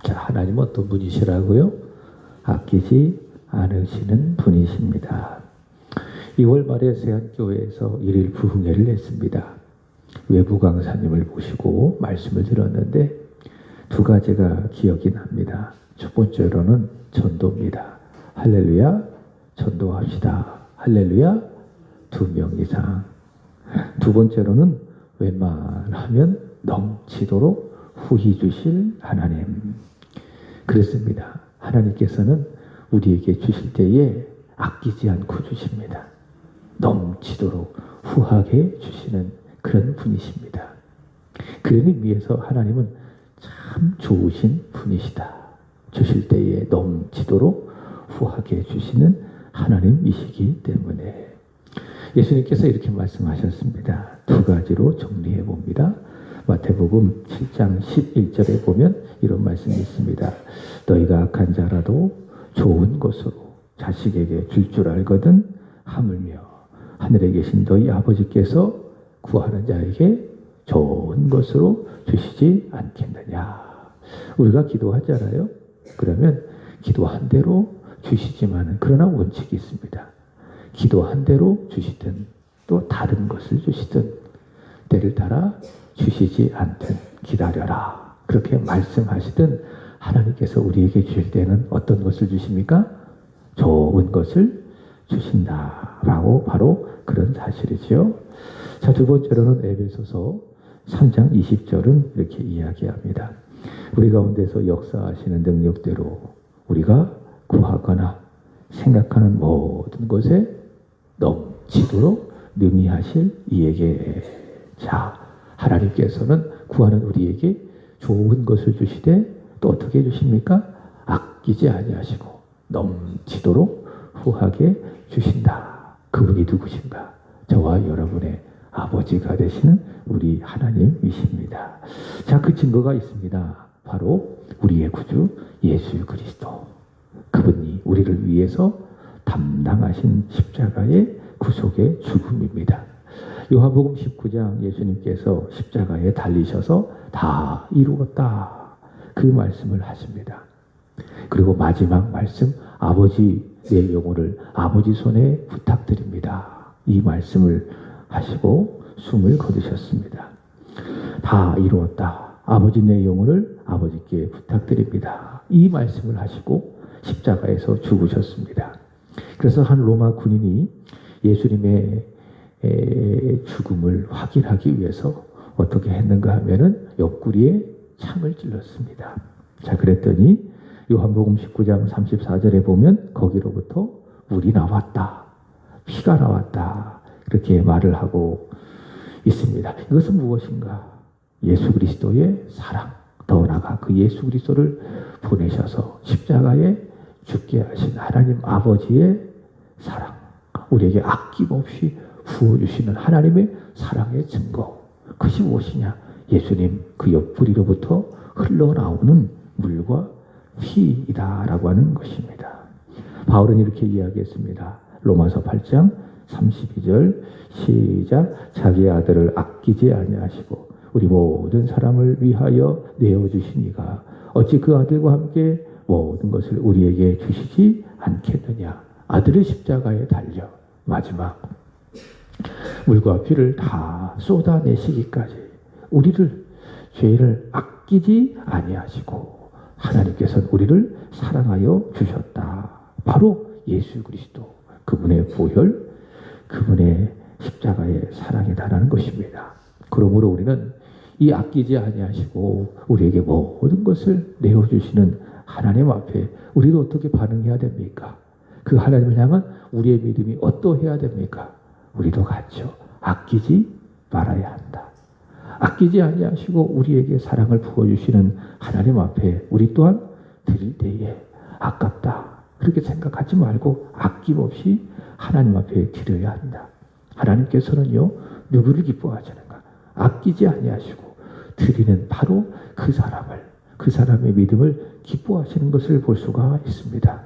자, 하나님은 어떤 분이시라고요? 아끼지 않으시는 분이십니다. 2월 말에 세안교회에서 1일 부흥회를 했습니다. 외부 강사님을 모시고 말씀을 들었는데 두 가지가 기억이 납니다. 첫 번째로는 전도입니다. 할렐루야, 전도합시다. 할렐루야, 2명 이상. 두 번째로는 웬만하면 넘치도록 후히 주실 하나님. 그렇습니다. 하나님께서는 우리에게 주실 때에 아끼지 않고 주십니다. 넘치도록 후하게 주시는 그런 분이십니다. 그런 의미에서 하나님은 참 좋으신 분이시다. 주실 때에 넘치도록 후하게 주시는 하나님이시기 때문에 예수님께서 이렇게 말씀하셨습니다. 두 가지로 정리해 봅니다. 마태복음 7장 11절에 보면 이런 말씀이 있습니다. 너희가 악한 자라도 좋은 것으로 자식에게 줄 줄 알거든 하물며 하늘에 계신 너희 아버지께서 구하는 자에게 좋은 것으로 주시지 않겠느냐. 우리가 기도하잖아요. 그러면 기도한 대로 주시지만 그러나 원칙이 있습니다. 기도한 대로 주시든 또 다른 것을 주시든 때를 따라 주시지 않든 기다려라. 그렇게 말씀하시든 하나님께서 우리에게 주실 때는 어떤 것을 주십니까? 좋은 것을 주신다라고 바로 그런 사실이죠. 자, 두 번째로는 에베소서 3장 20절은 이렇게 이야기합니다. 우리 가운데서 역사하시는 능력대로 우리가 구하거나 생각하는 모든 것에 넘치도록 능히 하실 이에게. 자, 하나님께서는 구하는 우리에게 좋은 것을 주시되 또 어떻게 해주십니까? 아끼지 아니하시고 넘치도록 후하게 주신다. 그분이 누구신가? 저와 여러분의 아버지가 되시는 우리 하나님이십니다. 자, 그 증거가 있습니다. 바로 우리의 구주 예수 그리스도. 그분이 우리를 위해서 담당하신 십자가의 구속의 죽음입니다. 요한복음 19장 예수님께서 십자가에 달리셔서 다 이루었다. 그 말씀을 하십니다. 그리고 마지막 말씀, 아버지 내 영혼을 아버지 손에 부탁드립니다. 이 말씀을 하시고 숨을 거두셨습니다. 다 이루었다. 아버지 내 영혼을 아버지께 부탁드립니다. 이 말씀을 하시고 십자가에서 죽으셨습니다. 그래서 한 로마 군인이 예수님의 죽음을 확인하기 위해서 어떻게 했는가 하면은 옆구리에 창을 찔렀습니다. 자, 그랬더니 요한복음 19장 34절에 보면 거기로부터 물이 나왔다. 피가 나왔다. 그렇게 말을 하고 있습니다. 이것은 무엇인가? 예수 그리스도의 사랑. 더 나아가 그 예수 그리스도를 보내셔서 십자가에 죽게 하신 하나님 아버지의 사랑. 우리에게 아낌없이 부어주시는 하나님의 사랑의 증거. 그것이 무엇이냐? 예수님 그 옆구리로부터 흘러나오는 물과 피이다라고 하는 것입니다. 바울은 이렇게 이야기했습니다. 로마서 8장 32절 시작. 자기의 아들을 아끼지 아니하시고 우리 모든 사람을 위하여 내어주시니가 어찌 그 아들과 함께 모든 것을 우리에게 주시지 않겠느냐. 아들의 십자가에 달려 마지막 물과 피를 다 쏟아내시기까지 우리를 죄를 아끼지 아니하시고 하나님께서는 우리를 사랑하여 주셨다. 바로 예수 그리스도 그분의 보혈, 그분의 십자가의 사랑이다라는 것입니다. 그러므로 우리는 이 아끼지 아니하시고 우리에게 모든 것을 내어주시는 하나님 앞에 우리도 어떻게 반응해야 됩니까? 그 하나님을 향한 우리의 믿음이 어떠해야 됩니까? 우리도 같죠. 아끼지 말아야 한다. 아끼지 아니하시고 우리에게 사랑을 부어주시는 하나님 앞에 우리 또한 드릴 때에 아깝다. 그렇게 생각하지 말고 아낌없이 하나님 앞에 드려야 한다. 하나님께서는요, 누구를 기뻐하시는가? 아끼지 아니하시고 드리는 바로 그 사람의 믿음을 기뻐하시는 것을 볼 수가 있습니다.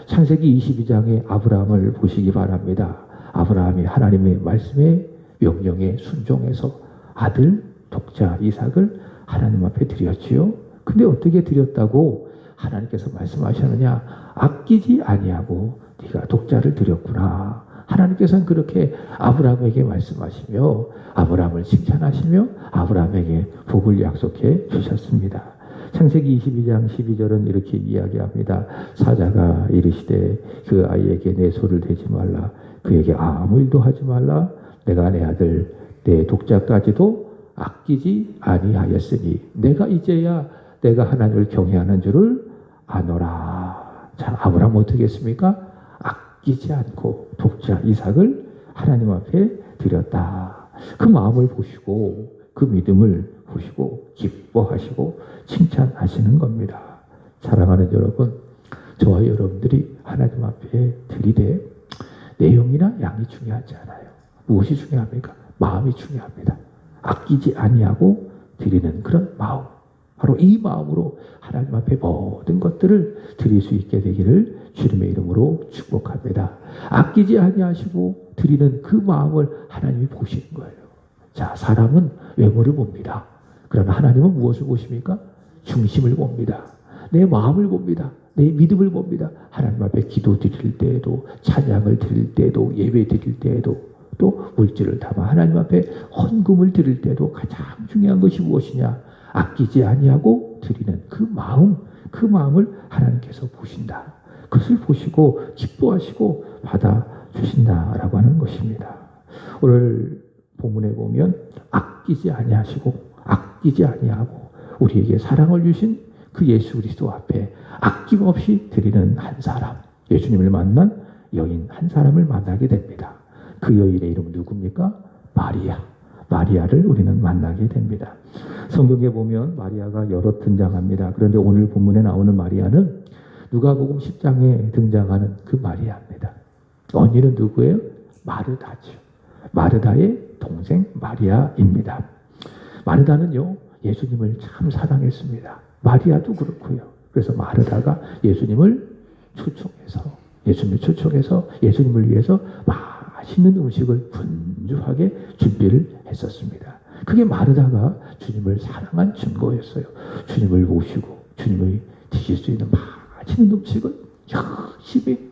창세기 22장의 아브라함을 보시기 바랍니다. 아브라함이 하나님의 말씀에 명령에 순종해서 아들 독자 이삭을 하나님 앞에 드렸지요. 근데 어떻게 드렸다고 하나님께서 말씀하셨느냐? 아끼지 아니하고 네가 독자를 드렸구나. 하나님께서는 그렇게 아브라함에게 말씀하시며 아브라함을 칭찬하시며 아브라함에게 복을 약속해 주셨습니다. 창세기 22장 12절은 이렇게 이야기합니다. 사자가 이르시되 그 아이에게 내 손을 대지 말라. 그에게 아무 일도 하지 말라. 내가 내 아들 내 독자까지도 아끼지 아니하였으니 내가 이제야 내가 하나님을 경외하는 줄을 아노라. 자, 아브라함 어떻게 했습니까? 아끼지 않고 독자 이삭을 하나님 앞에 드렸다. 그 마음을 보시고 그 믿음을 보시고 기뻐하시고 칭찬하시는 겁니다. 사랑하는 여러분, 저와 여러분들이 하나님 앞에 드리되 내용이나 양이 중요하지 않아요. 무엇이 중요합니까? 마음이 중요합니다. 아끼지 아니하고 드리는 그런 마음, 바로 이 마음으로 하나님 앞에 모든 것들을 드릴 수 있게 되기를 주님의 이름으로 축복합니다. 아끼지 아니하시고 드리는 그 마음을 하나님이 보시는 거예요. 자, 사람은 외모를 봅니다. 그러나 하나님은 무엇을 보십니까? 중심을 봅니다. 내 마음을 봅니다. 내 믿음을 봅니다. 하나님 앞에 기도 드릴 때에도, 찬양을 드릴 때에도, 예배 드릴 때에도, 또 물질을 담아 하나님 앞에 헌금을 드릴 때도 가장 중요한 것이 무엇이냐? 아끼지 아니하고 드리는 그 마음, 그 마음을 하나님께서 보신다. 그것을 보시고 기뻐하시고 받아주신다라고 하는 것입니다. 오늘 본문에 보면 아끼지 아니하시고 아끼지 아니하고 우리에게 사랑을 주신 그 예수 그리스도 앞에 아낌없이 드리는 한 사람, 예수님을 만난 여인 한 사람을 만나게 됩니다. 그 여인의 이름은 누굽니까? 마리아. 마리아를 우리는 만나게 됩니다. 성경에 보면 마리아가 여러 등장합니다. 그런데 오늘 본문에 나오는 마리아는 누가복음 10장에 등장하는 그 마리아입니다. 언니는 누구예요? 마르다죠. 마르다의 동생 마리아입니다. 마르다는요, 예수님을 참 사랑했습니다. 마리아도 그렇고요. 그래서 마르다가 예수님을 초청해서 예수님을 위해서 맛있는 음식을 분주하게 준비를 했었습니다. 그게 마르다가 주님을 사랑한 증거였어요. 주님을 모시고 주님을 드실 수 있는 맛있는 음식을 열심히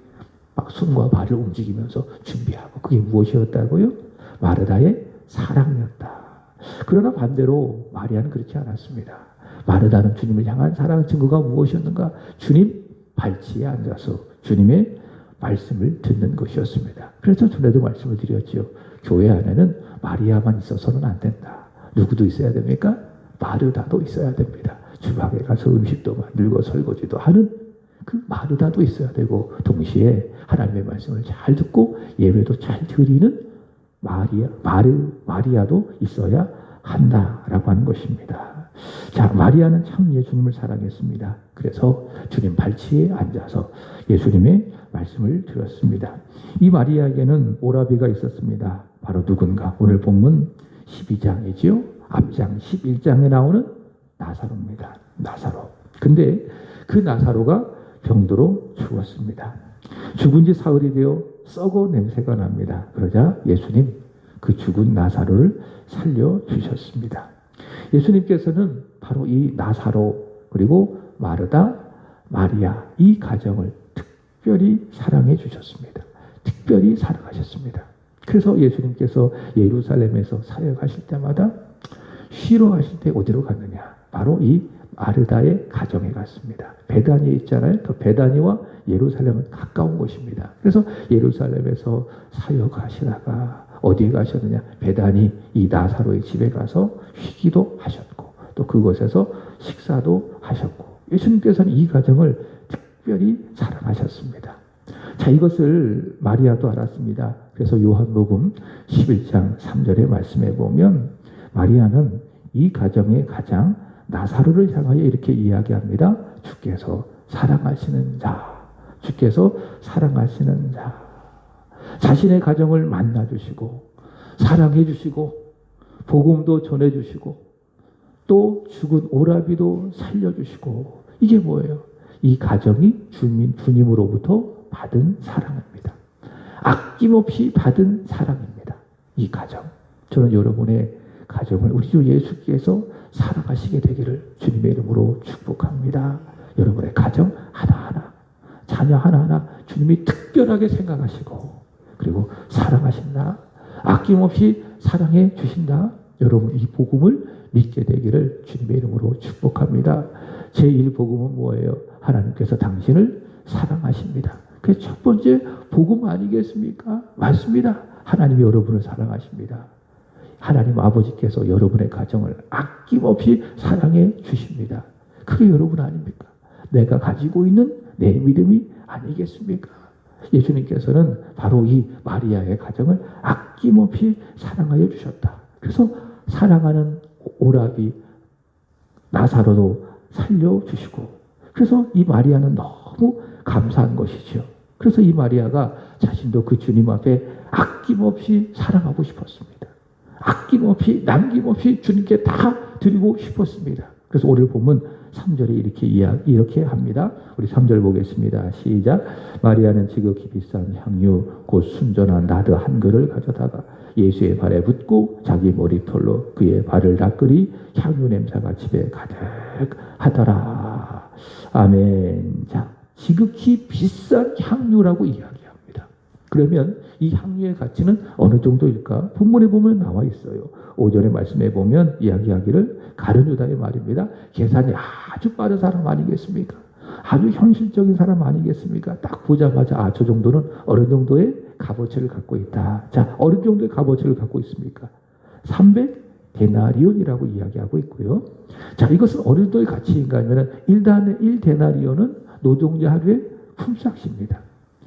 막 손과 발을 움직이면서 준비하고, 그게 무엇이었다고요? 마르다의 사랑이었다. 그러나 반대로 마리아는 그렇지 않았습니다. 마르다는 주님을 향한 사랑 증거가 무엇이었는가? 주님 발치에 앉아서 주님의 말씀을 듣는 것이었습니다. 그래서 전에도 말씀을 드렸지요. 교회 안에는 마리아만 있어서는 안 된다. 누구도 있어야 됩니까? 마르다도 있어야 됩니다. 주방에 가서 음식도 만들고 설거지도 하는 그 마르다도 있어야 되고, 동시에 하나님의 말씀을 잘 듣고 예배도 잘 드리는 마리아도 있어야 한다라고 하는 것입니다. 자, 마리아는 참 예수님을 사랑했습니다. 그래서 주님 발치에 앉아서 예수님의 말씀을 들었습니다. 이 마리아에게는 오라비가 있었습니다. 바로 누군가? 오늘 본문 12장이지요. 앞장 11장에 나오는 나사로입니다. 나사로. 근데 그 나사로가 병들어 죽었습니다. 죽은 지 사흘이 되어 썩어 냄새가 납니다. 그러자 예수님 그 죽은 나사로를 살려주셨습니다. 예수님께서는 바로 이 나사로 그리고 마르다, 마리아 이 가정을 특별히 사랑해 주셨습니다. 특별히 사랑하셨습니다. 그래서 예수님께서 예루살렘에서 사역하실 때마다 쉬러 가실 때 어디로 갔느냐? 바로 이 마르다의 가정에 갔습니다. 베다니에 있잖아요. 그 베다니와 예루살렘은 가까운 곳입니다. 그래서 예루살렘에서 사역하시다가 어디에 가셨느냐? 베다니 이 나사로의 집에 가서 쉬기도 하셨고, 또 그곳에서 식사도 하셨고, 예수님께서는 이 가정을 특별히 사랑하셨습니다. 자, 이것을 마리아도 알았습니다. 그래서 요한복음 11장 3절의 말씀에 보면 마리아는 이 가정의 가장 나사로를 향하여 이렇게 이야기합니다. 주께서 사랑하시는 자, 주께서 사랑하시는 자. 자신의 가정을 만나주시고 사랑해주시고 복음도 전해주시고 또 죽은 오라비도 살려주시고, 이게 뭐예요? 이 가정이 주님으로부터 받은 사랑입니다. 아낌없이 받은 사랑입니다. 이 가정. 저는 여러분의 가정을 우리 주 예수께서 살아가시게 되기를 주님의 이름으로 축복합니다. 여러분의 가정 하나하나, 자녀 하나하나 주님이 특별하게 생각하시고 그리고 사랑하신다, 아낌없이 사랑해 주신다. 여러분 이 복음을 믿게 되기를 주님의 이름으로 축복합니다. 제1복음은 뭐예요? 하나님께서 당신을 사랑하십니다. 그게 첫 번째 복음 아니겠습니까? 맞습니다. 하나님이 여러분을 사랑하십니다. 하나님 아버지께서 여러분의 가정을 아낌없이 사랑해 주십니다. 그게 여러분 아닙니까? 내가 가지고 있는 내 믿음이 아니겠습니까? 예수님께서는 바로 이 마리아의 가정을 아낌없이 사랑하여 주셨다. 그래서 사랑하는 오라비 나사로도 살려주시고, 그래서 이 마리아는 너무 감사한 것이죠. 그래서 이 마리아가 자신도 그 주님 앞에 아낌없이 사랑하고 싶었습니다. 아낌없이 남김없이 주님께 다 드리고 싶었습니다. 그래서 오늘 보면 3절에 이렇게 합니다. 우리 3절 보겠습니다. 시작. 마리아는 지극히 비싼 향유 곧 순전한 나드 한 그릇을 가져다가 예수의 발에 붓고 자기 머리털로 그의 발을 닦으리 향유 냄새가 집에 가득하더라. 아멘. 자, 지극히 비싼 향유라고 이야기합니다. 그러면 이 향유의 가치는 어느 정도일까? 본문에 보면 나와 있어요. 5절의 말씀에 보면 이야기하기를 가룟 유다의 말입니다. 계산이 아주 빠른 사람 아니겠습니까? 아주 현실적인 사람 아니겠습니까? 딱 보자마자 저 정도는 어느 정도의 값어치를 갖고 있다. 자, 어느 정도의 값어치를 갖고 있습니까? 300데나리온이라고 이야기하고 있고요. 자, 이것은 어느 정도의 가치인가 하면 1데나리온은 노동자 하루의 품삯입니다.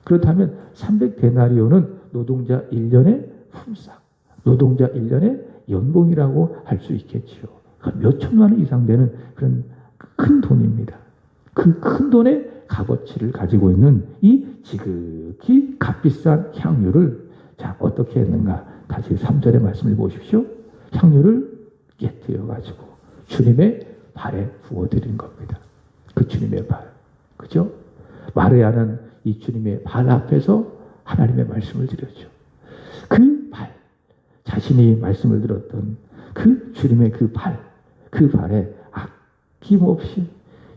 그렇다면 300데나리온은 노동자 1년의 품삯, 노동자 1년의 연봉이라고 할 수 있겠지요. 몇 천만 원 이상 되는 그런 큰 돈입니다. 그 큰 돈의 값어치를 가지고 있는 이 지극히 값비싼 향유를 자 어떻게 했는가? 다시 3절의 말씀을 보십시오. 향유를 깨뜨려가지고 주님의 발에 부어드린 겁니다. 그 주님의 발. 그죠? 마리아는 이 주님의 발 앞에서 하나님의 말씀을 드렸죠. 그 발, 자신이 말씀을 들었던 그 주님의 그 발에 아낌없이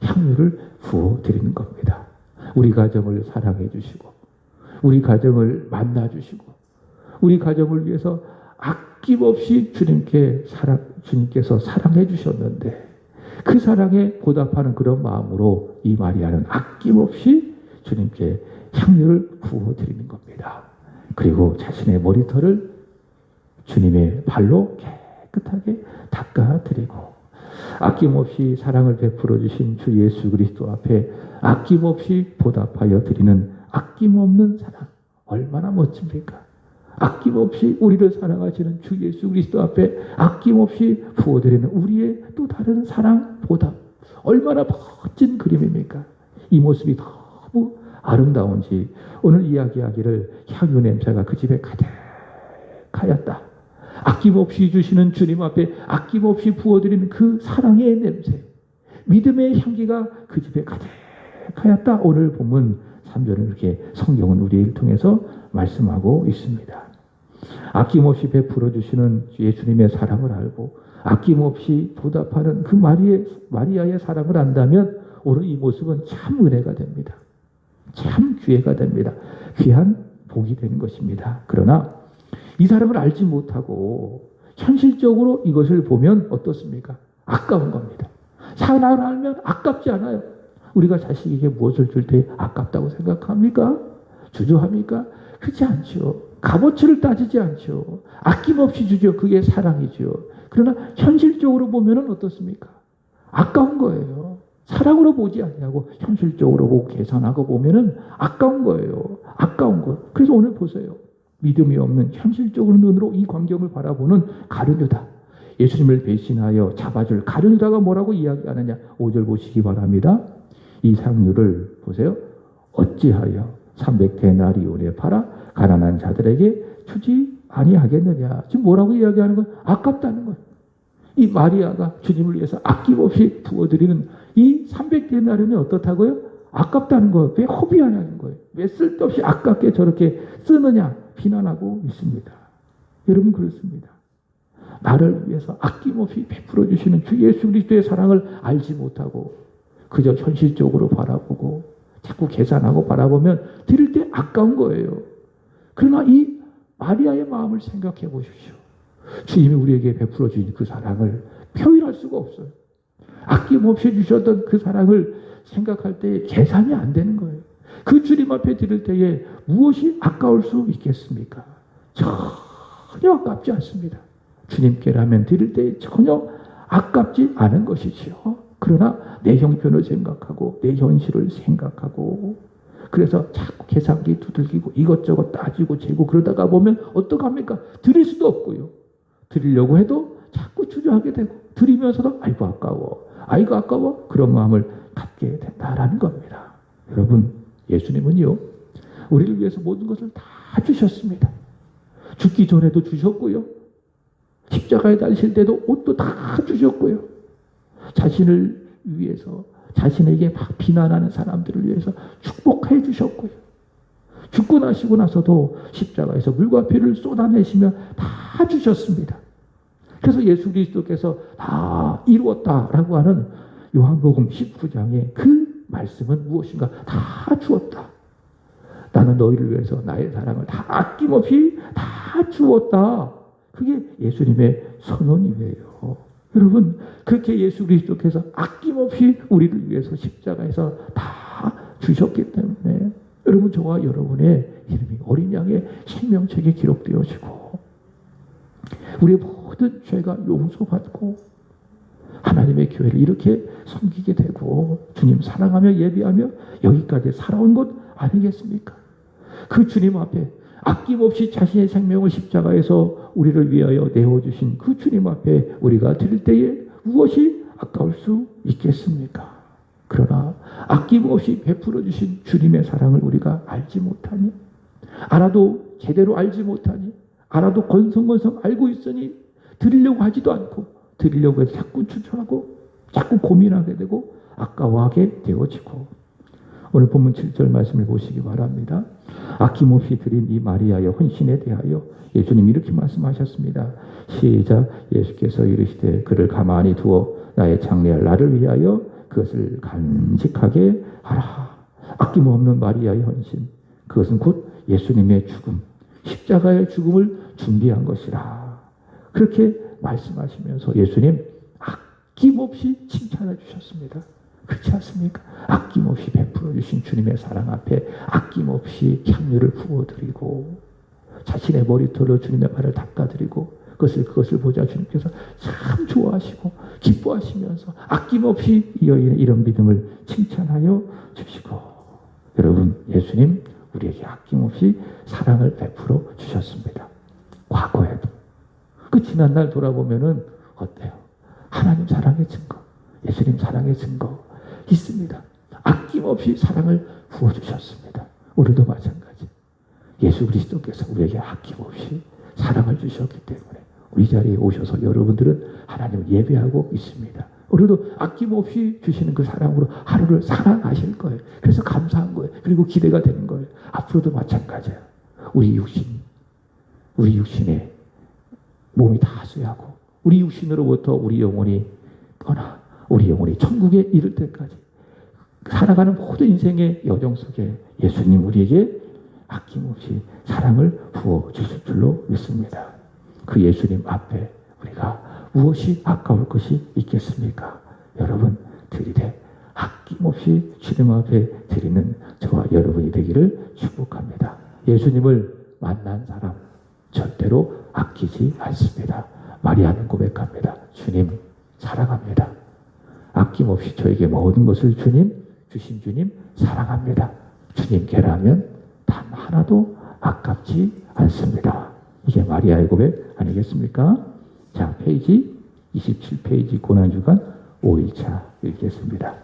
향유를 부어드리는 겁니다. 우리 가정을 사랑해 주시고, 우리 가정을 만나 주시고, 우리 가정을 위해서 아낌없이 주님께서 사랑해 주셨는데, 그 사랑에 보답하는 그런 마음으로 이 마리아는 아낌없이 주님께 향유를 부어드리는 겁니다. 그리고 자신의 머리털을 주님의 발로 깨끗하게 닦아드리고, 아낌없이 사랑을 베풀어 주신 주 예수 그리스도 앞에 아낌없이 보답하여 드리는 아낌없는 사랑, 얼마나 멋집니까? 아낌없이 우리를 사랑하시는 주 예수 그리스도 앞에 아낌없이 부어드리는 우리의 또 다른 사랑, 보답, 얼마나 멋진 그림입니까? 이 모습이 너무 아름다운지 오늘 이야기하기를 향유 냄새가 그 집에 가득하였다. 아낌없이 주시는 주님 앞에 아낌없이 부어드리는 그 사랑의 냄새, 믿음의 향기가 그 집에 가득하였다. 오늘 본문 3절은 이렇게 성경은 우리를 통해서 말씀하고 있습니다. 아낌없이 베풀어 주시는 예수님의 사랑을 알고 아낌없이 보답하는 그 마리아의 사랑을 안다면 오늘 이 모습은 참 은혜가 됩니다. 참 기회가 됩니다. 귀한 복이 되는 것입니다. 그러나 이 사람을 알지 못하고 현실적으로 이것을 보면 어떻습니까? 아까운 겁니다. 사랑을 알면 아깝지 않아요. 우리가 자식에게 무엇을 줄 때 아깝다고 생각합니까? 주저합니까? 그렇지 않죠. 값어치를 따지지 않죠. 아낌없이 주죠. 그게 사랑이죠. 그러나 현실적으로 보면 어떻습니까? 아까운 거예요. 사랑으로 보지 않냐고 현실적으로 보고 계산하고 보면 아까운 거예요. 아까운 거. 그래서 오늘 보세요. 믿음이 없는 현실적인 눈으로 이 광경을 바라보는 가룟 유다. 예수님을 배신하여 잡아줄 가룟 유다가 뭐라고 이야기하느냐. 5절 보시기 바랍니다. 이 향유를 보세요. 어찌하여 300데나리온에 팔아 가난한 자들에게 주지 아니하겠느냐. 지금 뭐라고 이야기하는 거예요? 아깝다는 거예요. 이 마리아가 주님을 위해서 아낌없이 부어드리는 이 300데나리온이 어떻다고요? 아깝다는 거예요. 왜 허비하냐는 거예요. 왜 쓸데없이 아깝게 저렇게 쓰느냐 비난하고 있습니다. 여러분 그렇습니다. 나를 위해서 아낌없이 베풀어 주시는 주 예수 그리스도의 사랑을 알지 못하고 그저 현실적으로 바라보고 자꾸 계산하고 바라보면 드릴 때 아까운 거예요. 그러나 이 마리아의 마음을 생각해 보십시오. 주님이 우리에게 베풀어 주신 그 사랑을 표현할 수가 없어요. 아낌없이 주셨던 그 사랑을 생각할 때 계산이 안 되는 거예요. 그 주님 앞에 드릴 때에 무엇이 아까울 수 있겠습니까? 전혀 아깝지 않습니다. 주님께라면 드릴 때에 전혀 아깝지 않은 것이지요. 그러나 내 형편을 생각하고 내 현실을 생각하고 그래서 자꾸 계산기 두들기고 이것저것 따지고 재고 그러다가 보면 어떡합니까? 드릴 수도 없고요. 드리려고 해도 자꾸 주저하게 되고 드리면서도 아이고 아까워 그런 마음을 갖게 된다라는 겁니다. 여러분 예수님은요 우리를 위해서 모든 것을 다 주셨습니다. 죽기 전에도 주셨고요. 십자가에 달리실 때도 옷도 다 주셨고요. 자신을 위해서 자신에게 막 비난하는 사람들을 위해서 축복해 주셨고요. 죽고 나시고 나서도 십자가에서 물과 피를 쏟아내시며 다 주셨습니다. 그래서 예수 그리스도께서 다 이루었다라고 하는 요한복음 19장의 그 말씀은 무엇인가? 다 주었다. 나는 너희를 위해서 나의 사랑을 다 아낌없이 다 주었다. 그게 예수님의 선언이에요. 여러분 그렇게 예수 그리스도께서 아낌없이 우리를 위해서 십자가에서 다 주셨기 때문에 여러분 저와 여러분의 이름이 어린 양의 생명책에 기록되어지고 우리의 모든 죄가 용서받고 하나님의 교회를 이렇게 섬기게 되고 주님 사랑하며 예배하며 여기까지 살아온 것 아니겠습니까? 그 주님 앞에 아낌없이 자신의 생명을 십자가에서 우리를 위하여 내어주신 그 주님 앞에 우리가 드릴 때에 무엇이 아까울 수 있겠습니까? 그러나 아낌없이 베풀어 주신 주님의 사랑을 우리가 알지 못하니 알아도 제대로 알지 못하니 알아도 건성건성 알고 있으니 드리려고 하지도 않고 드리려고 해서 자꾸 추천하고 자꾸 고민하게 되고 아까워하게 되어지고 오늘 본문 7절 말씀을 보시기 바랍니다. 아낌없이 드린 이 마리아의 헌신에 대하여 예수님 이렇게 말씀하셨습니다. 시작. 예수께서 이르시되 그를 가만히 두어 나의 장래할 나를 위하여 그것을 간직하게 하라. 아낌없는 마리아의 헌신, 그것은 곧 예수님의 죽음, 십자가의 죽음을 준비한 것이라. 그렇게 말씀하시면서 예수님 아낌없이 칭찬해 주셨습니다. 그렇지 않습니까? 아낌없이 베풀어 주신 주님의 사랑 앞에 아낌없이 향유를 부어드리고 자신의 머리털로 주님의 발을 닦아드리고 그것을 보자 주님께서 참 좋아하시고 기뻐하시면서 아낌없이 이 여인의 이런 믿음을 칭찬하여 주시고 여러분 예수님 우리에게 아낌없이 사랑을 베풀어 주셨습니다. 과거에도 그 지난날 돌아보면은 어때요? 하나님 사랑의 증거, 예수님 사랑의 증거 있습니다. 아낌없이 사랑을 부어주셨습니다. 우리도 마찬가지. 예수 그리스도께서 우리에게 아낌없이 사랑을 주셨기 때문에 우리 자리에 오셔서 여러분들은 하나님을 예배하고 있습니다. 우리도 아낌없이 주시는 그 사랑으로 하루를 살아가실 거예요. 그래서 감사한 거예요. 그리고 기대가 되는 거예요. 앞으로도 마찬가지예요. 우리 육신의 몸이 다 쇠하고 우리 육신으로부터 우리 영혼이 떠나 우리 영혼이 천국에 이를 때까지 살아가는 모든 인생의 여정 속에 예수님 우리에게 아낌없이 사랑을 부어주실 줄로 믿습니다. 그 예수님 앞에 우리가 무엇이 아까울 것이 있겠습니까? 여러분 드리되 아낌없이 주님 앞에 드리는 저와 여러분이 되기를 축복합니다. 예수님을 만난 사람 절대로 아끼지 않습니다. 마리아는 고백합니다. 주님 사랑합니다. 아낌없이 저에게 모든 것을 주신 주님 사랑합니다. 주님께라면 단 하나도 아깝지 않습니다. 이게 마리아의 고백 아니겠습니까? 자, 페이지 27페이지 고난주간 5일차 읽겠습니다.